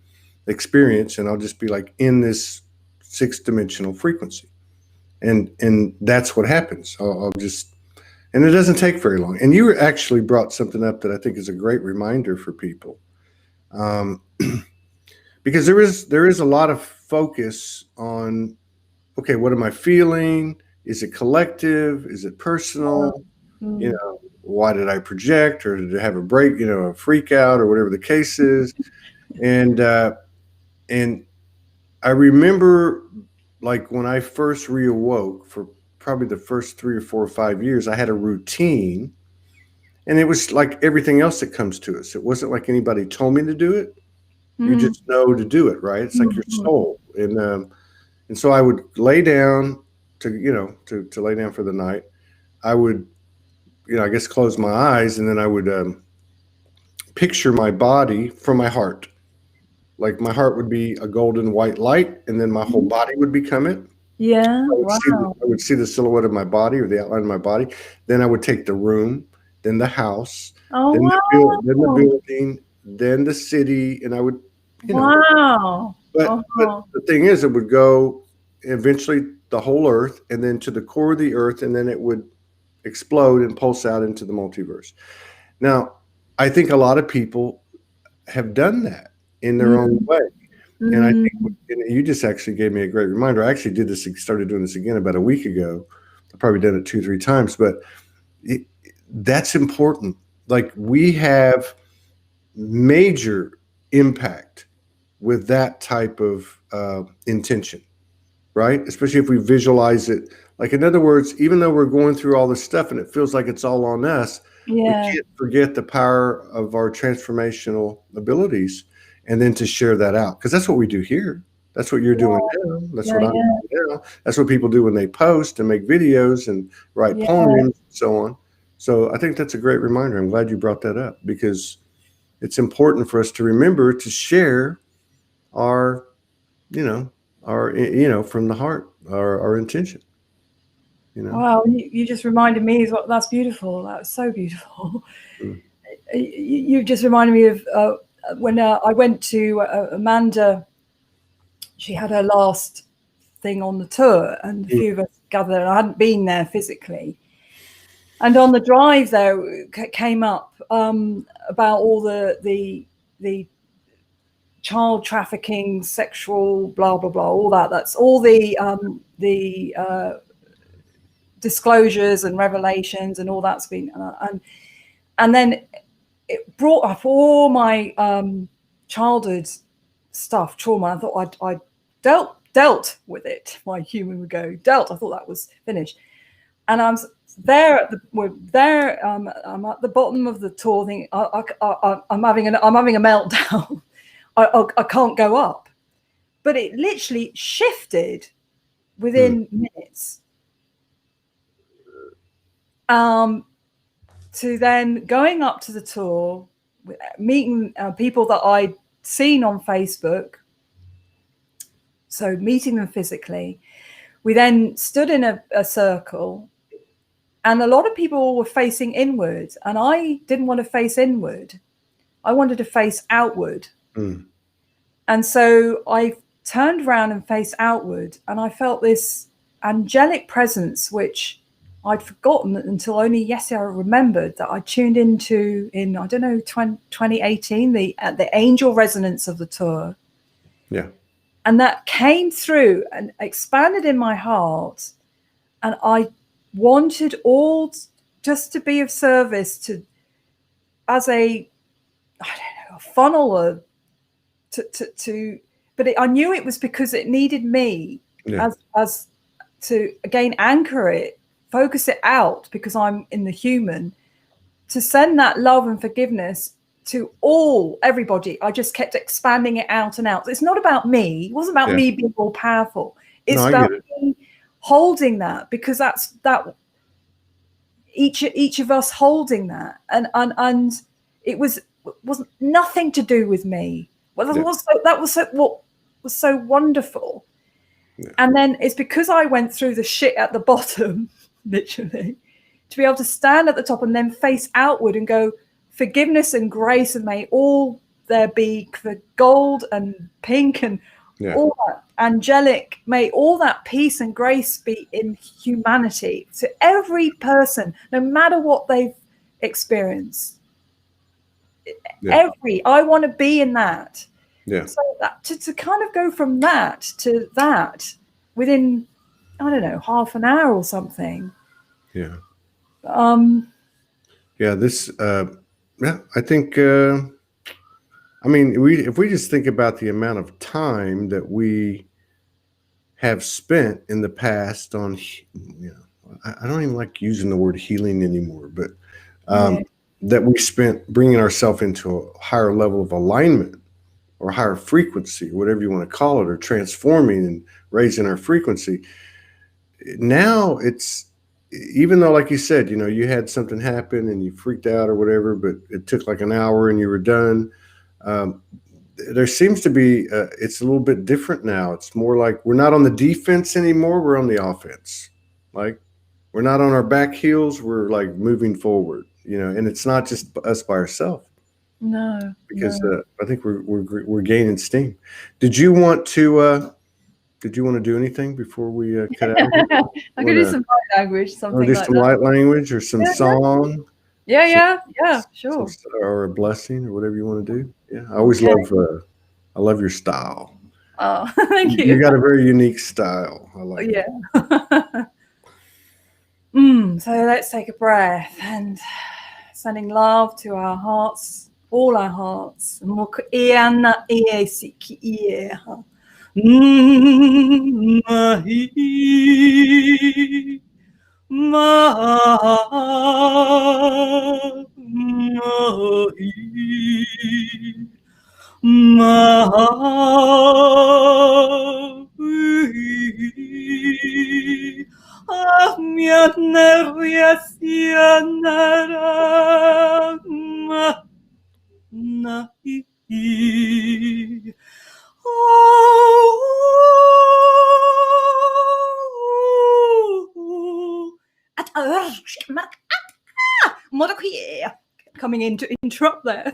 experience, and I'll just be like in this 6th dimensional frequency. And that's what happens. I'll just, and it doesn't take very long. And you actually brought something up that I think is a great reminder for people. Because there is a lot of focus on, okay, what am I feeling? Is it collective? Is it personal? Why did I project, or did I have a break, a freak out, or whatever the case is? And I remember, like, when I first reawoke, for probably the first 3 or 4 or 5 years, I had a routine, and it was like everything else that comes to us. It wasn't like anybody told me to do it. You just know to do it, right? It's like your soul. And so I would lay down to lay down for the night. I would, I guess, close my eyes, and then I would picture my body from my heart. Like, my heart would be a golden white light, and then my whole body would become it. Yeah. I would see the silhouette of my body, or the outline of my body. Then I would take the room, then the house, then the building, then the city, and I would, Wow. But the thing is, it would go eventually the whole Earth, and then to the core of the Earth, and then it would explode and pulse out into the multiverse. Now, I think a lot of people have done that in their own way. And I think you just actually gave me a great reminder. I actually started doing this again about a week ago. I've probably done it 2 or 3 times, but that's important. Like, we have major impact with that type of intention, right? Especially if we visualize it. Like, in other words, even though we're going through all this stuff and it feels like it's all on us, we can't forget the power of our transformational abilities, and then to share that out. Because that's what we do here. That's what you're doing now. That's what I'm doing now. That's what people do when they post and make videos and write poems and so on. So I think that's a great reminder. I'm glad you brought that up, because it's important for us to remember to share our, from the heart, our intention. Wow, you just reminded me as well. That's beautiful. That's so beautiful. You just reminded me of when I went to Amanda. She had her last thing on the tour, and a few of us gathered, and I hadn't been there physically. And on the drive there, it came up about all the child trafficking, sexual, blah blah blah, all that. That's all the disclosures and revelations and all that's been, and then it brought up all my childhood stuff, trauma. I thought I dealt with it. My human would go dealt. I thought that was finished, and I'm there I'm at the bottom of the tour thing. I'm having a meltdown. I can't go up, but it literally shifted within minutes. To then going up to the tour, meeting people that I'd seen on Facebook, so meeting them physically. We then stood in a circle, and a lot of people were facing inward, and I didn't want to face inward. I wanted to face outward. And so I turned around and faced outward, and I felt this angelic presence, which I'd forgotten until only yesterday I remembered that I tuned into in, I don't know, 2018, the angel resonance of the tour. Yeah. And that came through and expanded in my heart. And I wanted all just to be of service to, as a, I don't know, a funnel or but I knew it was because it needed me as to again anchor it, focus it out, because I'm in the human, to send that love and forgiveness to everybody. I just kept expanding it out and out. It's not about me. It wasn't about me being all powerful. It's about me holding that, because that's that each of us holding that, and it wasn't nothing to do with me. Well, that was what was so wonderful. Yeah. And then it's because I went through the shit at the bottom, literally, to be able to stand at the top and then face outward and go, forgiveness and grace, and may all there be the gold and pink and all that angelic, may all that peace and grace be in humanity to every person, no matter what they've experienced. I want to be in that. So that to kind of go from that to that within, I don't know, half an hour or something. I think I mean, if we just think about the amount of time that we have spent in the past on, I don't even like using the word healing anymore, but that we spent bringing ourselves into a higher level of alignment or higher frequency, whatever you want to call it, or transforming and raising our frequency. Now it's, even though, like you said, you had something happen and you freaked out or whatever, but it took like an hour and you were done. There seems to be, it's a little bit different now. It's more like we're not on the defense anymore. We're on the offense. Like, we're not on our back heels. We're like moving forward, and it's not just us by ourselves. No, because I think we're gaining steam. Did you want to do anything before we cut out? I could do some light language, something like some light language or some song. Yeah, sure. Or a blessing or whatever you want to do. Yeah, I always I love your style. Oh, thank you. You got a very unique style. I like it. So let's take a breath and sending love to our hearts, all our hearts. Coming in to interrupt there.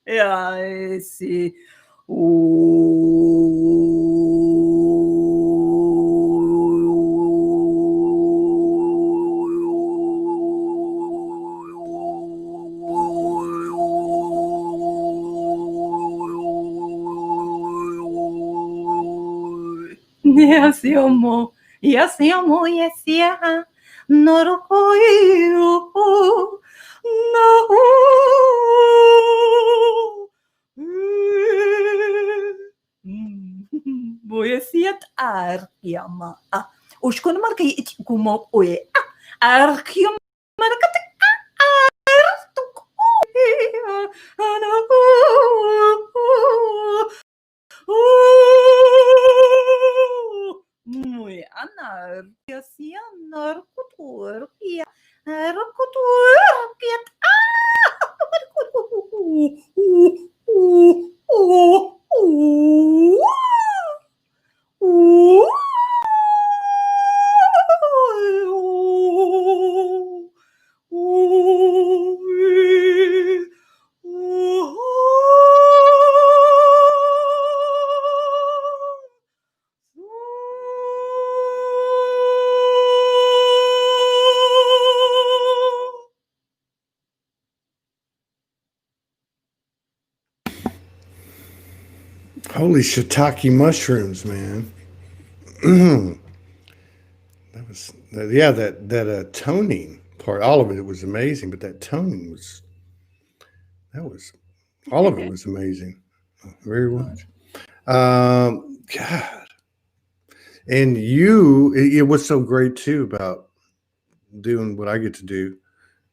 Yes, I see. Yes, yomo. Yes, yomo. Yes, yeah. Norokoiro. No. Boyesiat arkiama. Ushkon markai it kumo oye. Arkiam markata. Muy anar, ya anar kutur, ya kutur, ya Holy shiitake mushrooms, man. That was, yeah, that toning part, all of it was amazing, but that toning was, all of it was amazing. Very much. God. And what's so great too about doing what I get to do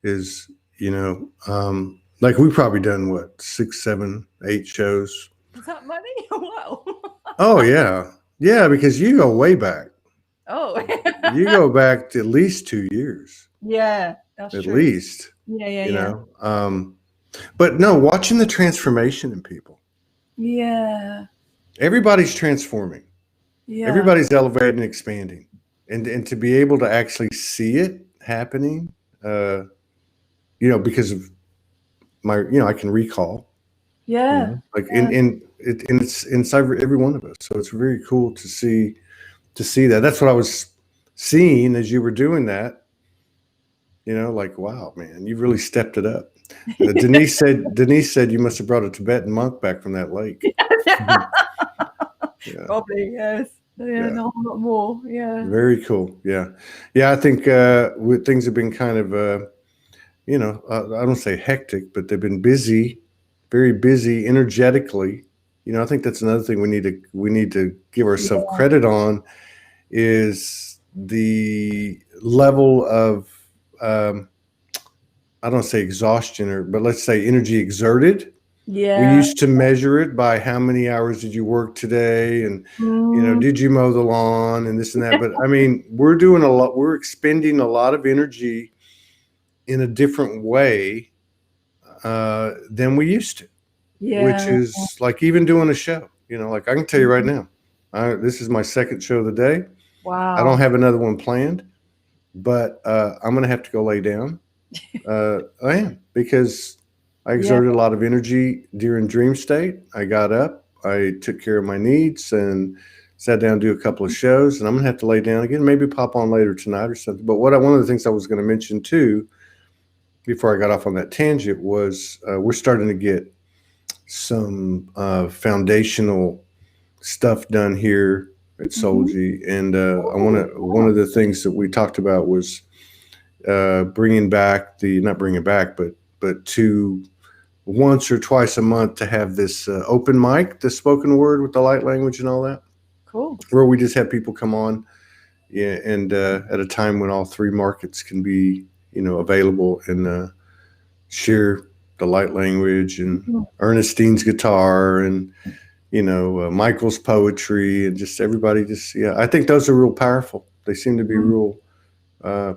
is, like we've probably done what, 6, 7, 8 shows. Is that money? Wow. Oh yeah. Yeah, because you go way back. Oh. You go back to at least 2 years. Yeah, that's at true. least. Yeah. But no, watching the transformation in people. Yeah. Everybody's transforming. Yeah. Everybody's elevating and expanding. And to be able to actually see it happening, because of my, I can recall. Yeah. It's inside every one of us. So it's very cool to see that. That's what I was seeing as you were doing that. Like, wow, man, you've really stepped it up. Denise said you must have brought a Tibetan monk back from that lake. Yeah. Yeah. Probably, yes. Yeah, not a lot more. Yeah. Very cool. Yeah. I think things have been kind of, I don't say hectic, but they've been busy, very busy energetically. I think that's another thing we need to give ourselves credit on is the level of, I don't say exhaustion, but let's say energy exerted. Yeah. We used to measure it by how many hours did you work today, and did you mow the lawn and this and that. But I mean, we're doing a lot. We're expending a lot of energy in a different way than we used to. Yeah. Which is like even doing a show. Like I can tell you right now, this is my second show of the day. Wow. I don't have another one planned, but I'm going to have to go lay down. I am, because I exerted a lot of energy during dream state. I got up, I took care of my needs and sat down to do a couple of shows, and I'm going to have to lay down again, maybe pop on later tonight or something. But one of the things I was going to mention too, before I got off on that tangent, was we're starting to get some foundational stuff done here at SOULSPEAKS. And one of the things that we talked about was not bringing back, but to once or twice a month to have this open mic, the spoken word with the light language and all that. Cool. Where we just have people come on, and at a time when all 3 markets can be, available and share the light language and Ernestine's guitar and, Michael's poetry and just everybody I think those are real powerful. They seem to be real,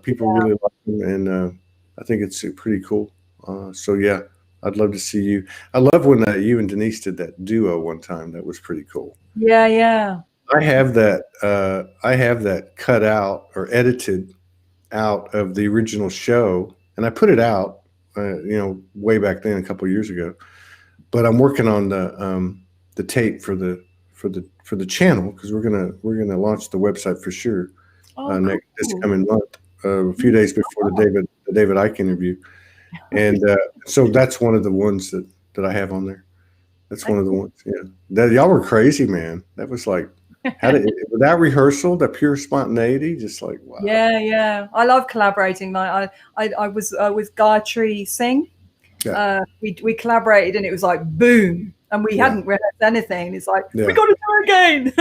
people really like them, and I think it's pretty cool. So yeah, I'd love to see you. I love when you and Denise did that duo one time. That was pretty cool. Yeah. I have that cut out or edited out of the original show, and I put it out, way back then, a couple of years ago. But I'm working on the tape for the channel, because we're gonna launch the website for sure this coming month, a few days before the David Icke interview, and so that's one of the ones that I have on there. That's one of the ones. Yeah, that y'all were crazy, man. That was like With that rehearsal, that pure spontaneity, just like, wow. Yeah. I love collaborating. Like I was with Gayatri Singh. Yeah. We collaborated, and it was like boom, and we hadn't rehearsed anything. It's like we got to do it again.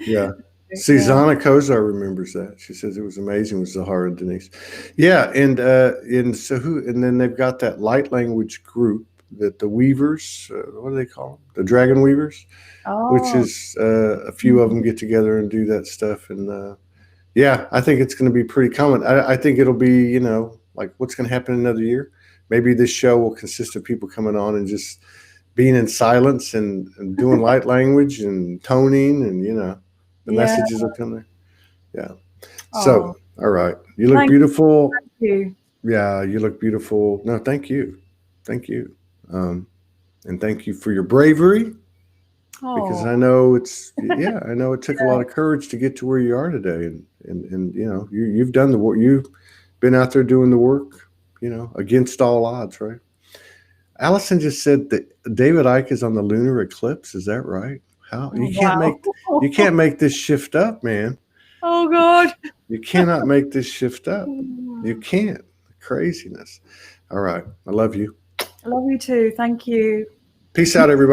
Yeah. See, Zana Kozar remembers that. She says it was amazing with Zahara and Denise. Yeah, and then they've got that light language group that the Weavers, what do they call them? The Dragon Weavers, which is a few of them get together and do that stuff. And I think it's going to be pretty common. I think it'll be, like what's going to happen in another year. Maybe this show will consist of people coming on and just being in silence and doing light language and toning, and the messages will come there. Yeah. So, all right. You look beautiful. Thank you. Yeah, you look beautiful. No, thank you. Thank you. And thank you for your bravery. Because I know I know it took a lot of courage to get to where you are today. And you've done the work. You've been out there doing the work, against all odds, right? Allison just said that David Icke is on the lunar eclipse. Is that right? How you can't make this shift up, man. Oh God. You cannot make this shift up. You can't. Craziness. All right. I love you. I love you too. Thank you. Peace out, everybody.